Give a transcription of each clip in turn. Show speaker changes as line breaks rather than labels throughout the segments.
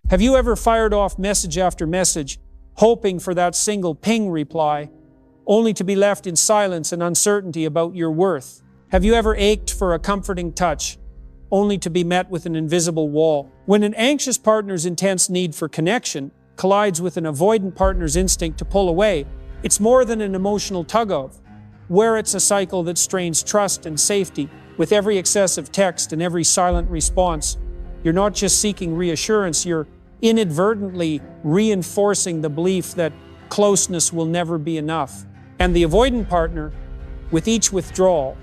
Have you ever fired off message after message, hoping for that single ping reply, only to be left in silence and uncertainty about your worth? Have you ever ached for a comforting touch, only to be met with an invisible wall? When an anxious partner's intense need for connection collides with an avoidant partner's instinct to pull away, it's more than an emotional tug-of. Where it's a cycle that strains trust and safety. With every excessive text and every silent response, you're not just seeking reassurance, you're inadvertently reinforcing the belief that closeness will never be enough. And the avoidant partner, with each withdrawal,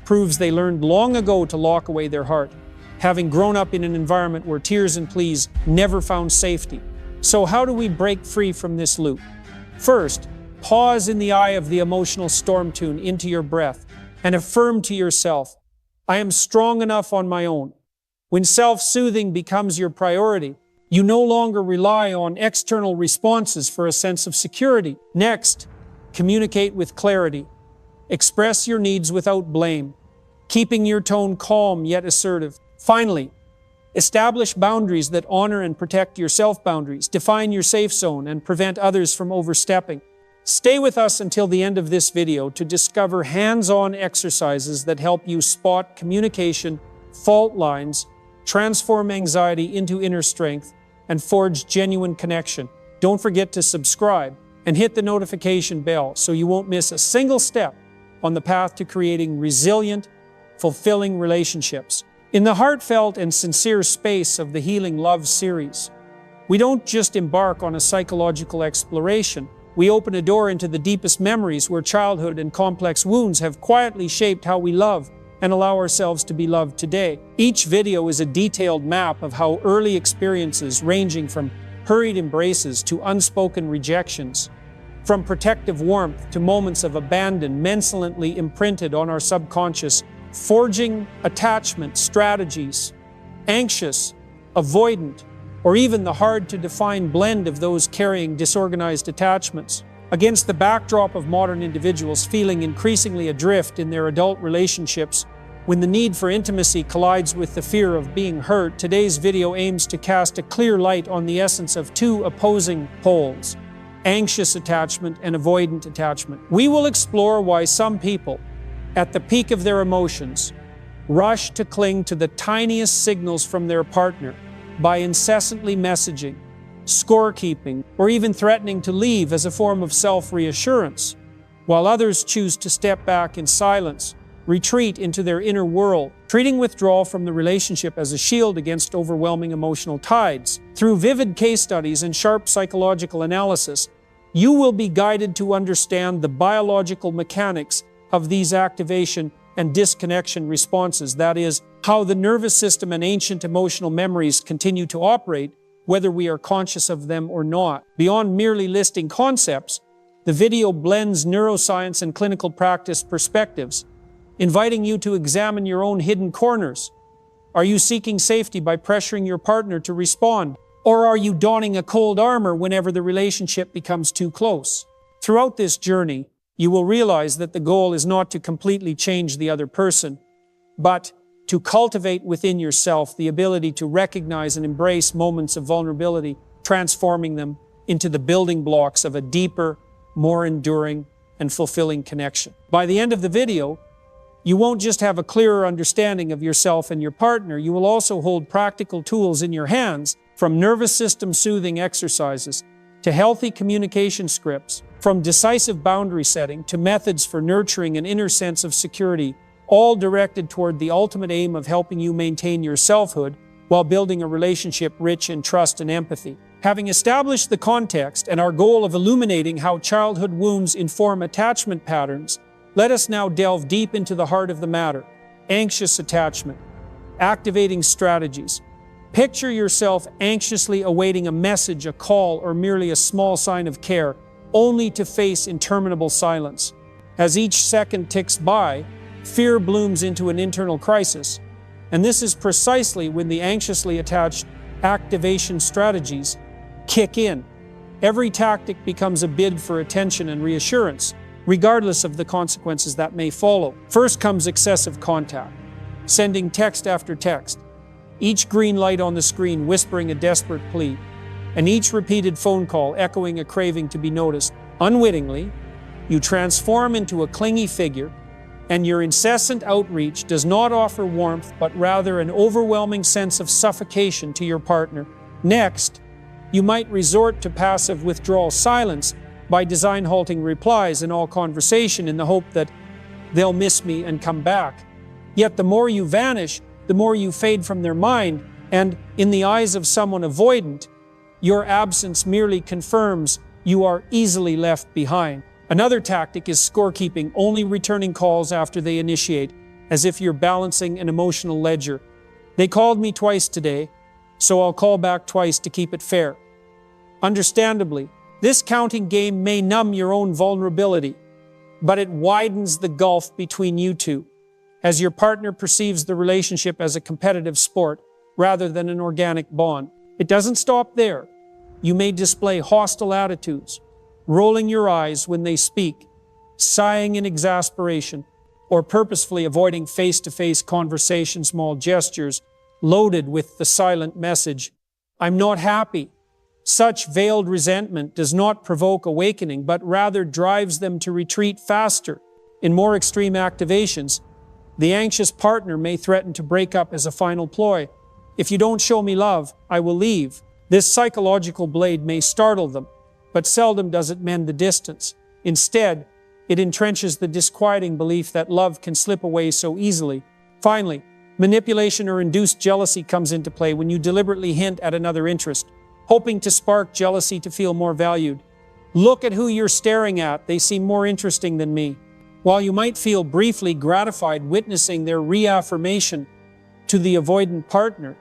proves they learned long ago to lock away their heart, having grown up in an environment where tears and pleas never found safety. So how do we break free from this loop? First, pause in the eye of the emotional storm tune into your breath and affirm to yourself, I am strong enough on my own. When self-soothing becomes your priority, you no longer rely on external responses for a sense of security. Next, communicate with clarity. Express your needs without blame, keeping your tone calm yet assertive. Finally, establish boundaries that honor and protect your self-boundaries. Define your safe zone and prevent others from overstepping. Stay with us until the end of this video to discover hands-on exercises that help you spot communication fault lines, transform anxiety into inner strength, and forge genuine connection. Don't forget to subscribe and hit the notification bell so you won't miss a single step on the path to creating resilient, fulfilling relationships. In the heartfelt and sincere space of the Healing Love series, we don't just embark on a psychological exploration, we open a door into the deepest memories where childhood and complex wounds have quietly shaped how we love and allow ourselves to be loved today. Each video is a detailed map of how early experiences ranging from hurried embraces to unspoken rejections, from protective warmth to moments of abandon mentally imprinted on our subconscious, forging attachment strategies, anxious, avoidant, or even the hard-to-define blend of those carrying disorganized attachments. Against the backdrop of modern individuals feeling increasingly adrift in their adult relationships, when the need for intimacy collides with the fear of being hurt, today's video aims to cast a clear light on the essence of two opposing poles, anxious attachment and avoidant attachment. We will explore why some people, at the peak of their emotions, rush to cling to the tiniest signals from their partner by incessantly messaging, scorekeeping, or even threatening to leave as a form of self-reassurance, while others choose to step back in silence, retreat into their inner world, treating withdrawal from the relationship as a shield against overwhelming emotional tides. Through vivid case studies and sharp psychological analysis, you will be guided to understand the biological mechanics of these activation and disconnection responses. That is, how the nervous system and ancient emotional memories continue to operate, whether we are conscious of them or not. Beyond merely listing concepts, the video blends neuroscience and clinical practice perspectives, inviting you to examine your own hidden corners. Are you seeking safety by pressuring your partner to respond? Or are you donning a cold armor whenever the relationship becomes too close? Throughout this journey, you will realize that the goal is not to completely change the other person, but to cultivate within yourself the ability to recognize and embrace moments of vulnerability, transforming them into the building blocks of a deeper, more enduring, and fulfilling connection. By the end of the video, you won't just have a clearer understanding of yourself and your partner, you will also hold practical tools in your hands, from nervous system soothing exercises to healthy communication scripts, from decisive boundary setting to methods for nurturing an inner sense of security, all directed toward the ultimate aim of helping you maintain your selfhood while building a relationship rich in trust and empathy. Having established the context and our goal of illuminating how childhood wounds inform attachment patterns, let us now delve deep into the heart of the matter: anxious attachment. Activating strategies. Picture yourself anxiously awaiting a message, a call, or merely a small sign of care, only to face interminable silence. As each second ticks by, fear blooms into an internal crisis. And this is precisely when the anxiously attached activation strategies kick in. Every tactic becomes a bid for attention and reassurance, regardless of the consequences that may follow. First comes excessive contact, sending text after text, each green light on the screen whispering a desperate plea, and each repeated phone call echoing a craving to be noticed. Unwittingly, you transform into a clingy figure, and your incessant outreach does not offer warmth, but rather an overwhelming sense of suffocation to your partner. Next, you might resort to passive withdrawal silence by design halting replies in all conversation in the hope that they'll miss me and come back. Yet the more you vanish, the more you fade from their mind, and in the eyes of someone avoidant, your absence merely confirms you are easily left behind. Another tactic is scorekeeping, only returning calls after they initiate, as if you're balancing an emotional ledger. They called me twice today, so I'll call back twice to keep it fair. Understandably, this counting game may numb your own vulnerability, but it widens the gulf between you two, as your partner perceives the relationship as a competitive sport rather than an organic bond. It doesn't stop there. You may display hostile attitudes, rolling your eyes when they speak, sighing in exasperation, or purposefully avoiding face-to-face conversation, small gestures loaded with the silent message, "I'm not happy." Such veiled resentment does not provoke awakening, but rather drives them to retreat faster. In more extreme activations, the anxious partner may threaten to break up as a final ploy. "If you don't show me love, I will leave." This psychological blade may startle them, but seldom does it mend the distance. Instead, it entrenches the disquieting belief that love can slip away so easily. Finally, manipulation or induced jealousy comes into play when you deliberately hint at another interest, hoping to spark jealousy to feel more valued. "Look at who you're staring at. They seem more interesting than me." While you might feel briefly gratified witnessing their reaffirmation to the avoidant partner,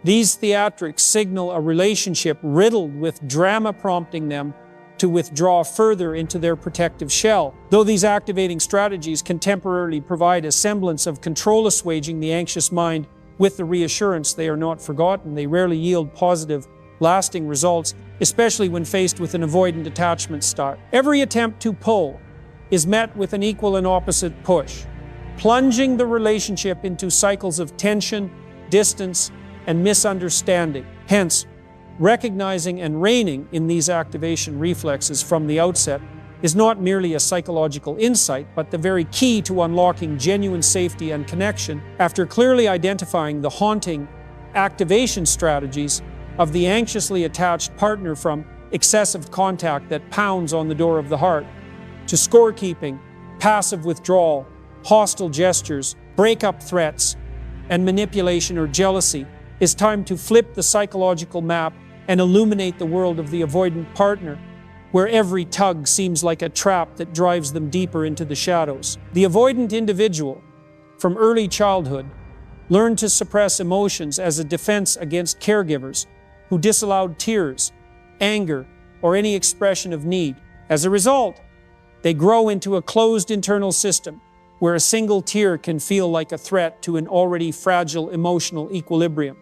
these theatrics signal a relationship riddled with drama, prompting them to withdraw further into their protective shell. Though these activating strategies can temporarily provide a semblance of control, assuaging the anxious mind with the reassurance they are not forgotten, they rarely yield positive, lasting results, especially when faced with an avoidant attachment style. Every attempt to pull is met with an equal and opposite push, plunging the relationship into cycles of tension, distance, and misunderstanding. Hence, recognizing and reining in these activation reflexes from the outset is not merely a psychological insight, but the very key to unlocking genuine safety and connection. After clearly identifying the haunting activation strategies of the anxiously attached partner, from excessive contact that pounds on the door of the heart, to scorekeeping, passive withdrawal, hostile gestures, breakup threats, and manipulation or jealousy, it's time to flip the psychological map and illuminate the world of the avoidant partner, where every tug seems like a trap that drives them deeper into the shadows. The avoidant individual, from early childhood, learned to suppress emotions as a defense against caregivers who disallowed tears, anger, or any expression of need. As a result, they grow into a closed internal system where a single tear can feel like a threat to an already fragile emotional equilibrium.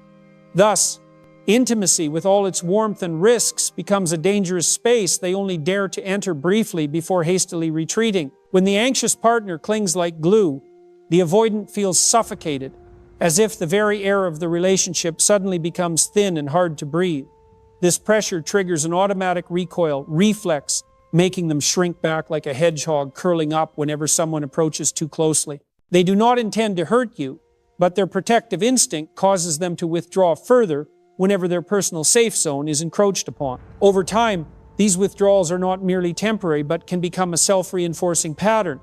Thus, intimacy, with all its warmth and risks, becomes a dangerous space they only dare to enter briefly before hastily retreating. When the anxious partner clings like glue, the avoidant feels suffocated, as if the very air of the relationship suddenly becomes thin and hard to breathe. This pressure triggers an automatic recoil reflex, making them shrink back like a hedgehog curling up whenever someone approaches too closely. They do not intend to hurt you, but their protective instinct causes them to withdraw further whenever their personal safe zone is encroached upon. Over time, these withdrawals are not merely temporary, but can become a self-reinforcing pattern,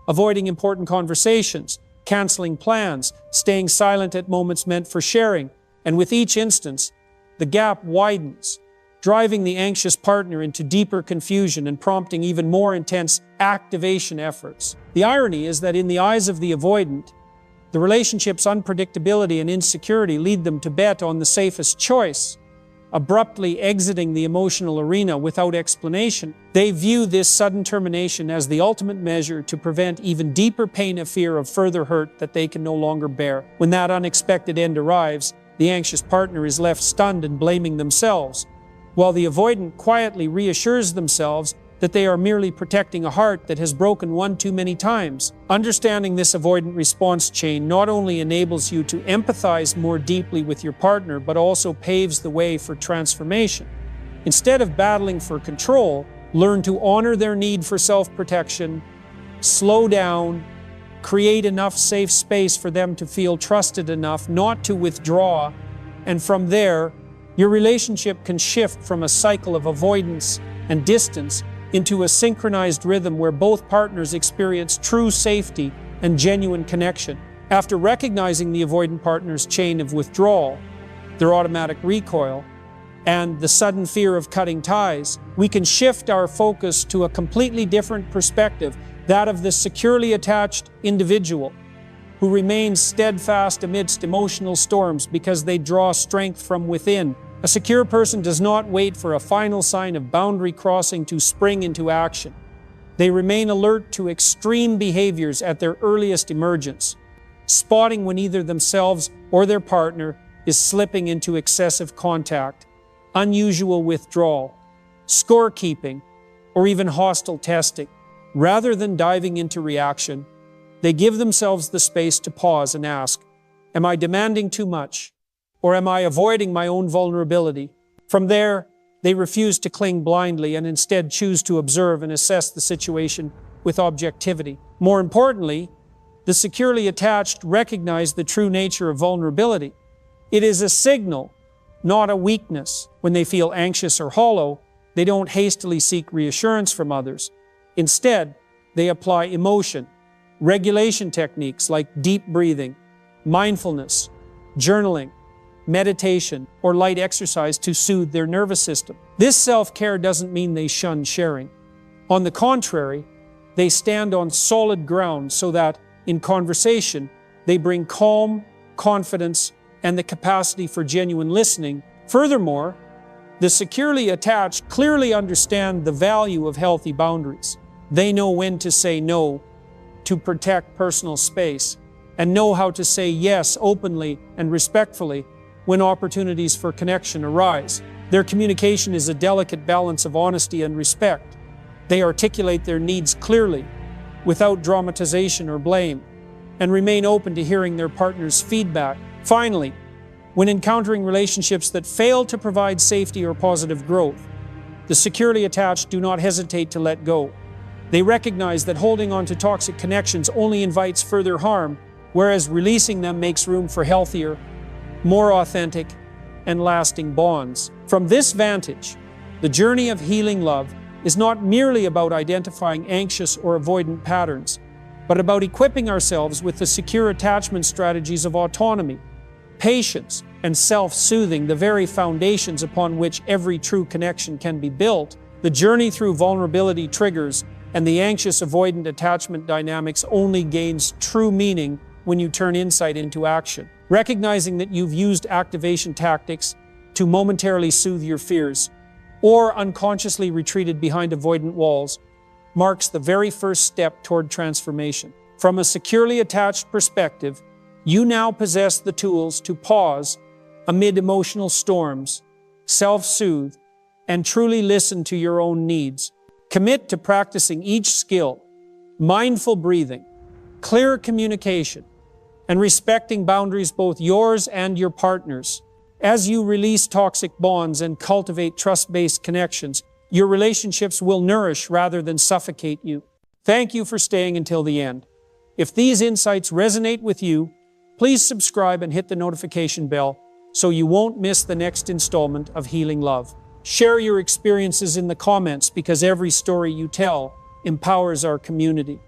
avoiding important conversations, canceling plans, staying silent at moments meant for sharing, and with each instance, the gap widens, driving the anxious partner into deeper confusion and prompting even more intense activation efforts. The irony is that in the eyes of the avoidant, the relationship's unpredictability and insecurity lead them to bet on the safest choice, abruptly exiting the emotional arena without explanation. They view this sudden termination as the ultimate measure to prevent even deeper pain, a fear of further hurt that they can no longer bear. When that unexpected end arrives, the anxious partner is left stunned and blaming themselves, while the avoidant quietly reassures themselves that they are merely protecting a heart that has broken one too many times. Understanding this avoidant response chain not only enables you to empathize more deeply with your partner, but also paves the way for transformation. Instead of battling for control, learn to honor their need for self-protection, slow down, create enough safe space for them to feel trusted enough not to withdraw, and from there, your relationship can shift from a cycle of avoidance and distance into a synchronized rhythm where both partners experience true safety and genuine connection. After recognizing the avoidant partner's chain of withdrawal, their automatic recoil, and the sudden fear of cutting ties, we can shift our focus to a completely different perspective, that of the securely attached individual who remains steadfast amidst emotional storms because they draw strength from within. A secure person does not wait for a final sign of boundary crossing to spring into action. They remain alert to extreme behaviors at their earliest emergence, spotting when either themselves or their partner is slipping into excessive contact, unusual withdrawal, scorekeeping, or even hostile testing. Rather than diving into reaction, they give themselves the space to pause and ask, am I demanding too much? Or am I avoiding my own vulnerability? From there, they refuse to cling blindly and instead choose to observe and assess the situation with objectivity. More importantly, the securely attached recognize the true nature of vulnerability. It is a signal, not a weakness. When they feel anxious or hollow, they don't hastily seek reassurance from others. Instead, they apply emotion, regulation techniques like deep breathing, mindfulness, journaling, meditation, or light exercise to soothe their nervous system. This self-care doesn't mean they shun sharing. On the contrary, they stand on solid ground so that, in conversation, they bring calm, confidence, and the capacity for genuine listening. Furthermore, the securely attached clearly understand the value of healthy boundaries. They know when to say no to protect personal space, and know how to say yes openly and respectfully when opportunities for connection arise. Their communication is a delicate balance of honesty and respect. They articulate their needs clearly, without dramatization or blame, and remain open to hearing their partner's feedback. Finally, when encountering relationships that fail to provide safety or positive growth, the securely attached do not hesitate to let go. They recognize that holding on to toxic connections only invites further harm, whereas releasing them makes room for healthier, more authentic, and lasting bonds. From this vantage, the journey of healing love is not merely about identifying anxious or avoidant patterns, but about equipping ourselves with the secure attachment strategies of autonomy, patience, and self-soothing, the very foundations upon which every true connection can be built. The journey through vulnerability triggers and the anxious-avoidant attachment dynamics only gains true meaning when you turn insight into action. Recognizing that you've used activation tactics to momentarily soothe your fears, or unconsciously retreated behind avoidant walls, marks the very first step toward transformation. From a securely attached perspective, you now possess the tools to pause amid emotional storms, self-soothe, and truly listen to your own needs. Commit to practicing each skill, mindful breathing, clear communication, and respecting boundaries, both yours and your partner's. As you release toxic bonds and cultivate trust-based connections, your relationships will nourish rather than suffocate you. Thank you for staying until the end. If these insights resonate with you, please subscribe and hit the notification bell so you won't miss the next installment of Healing Love. Share your experiences in the comments because every story you tell empowers our community.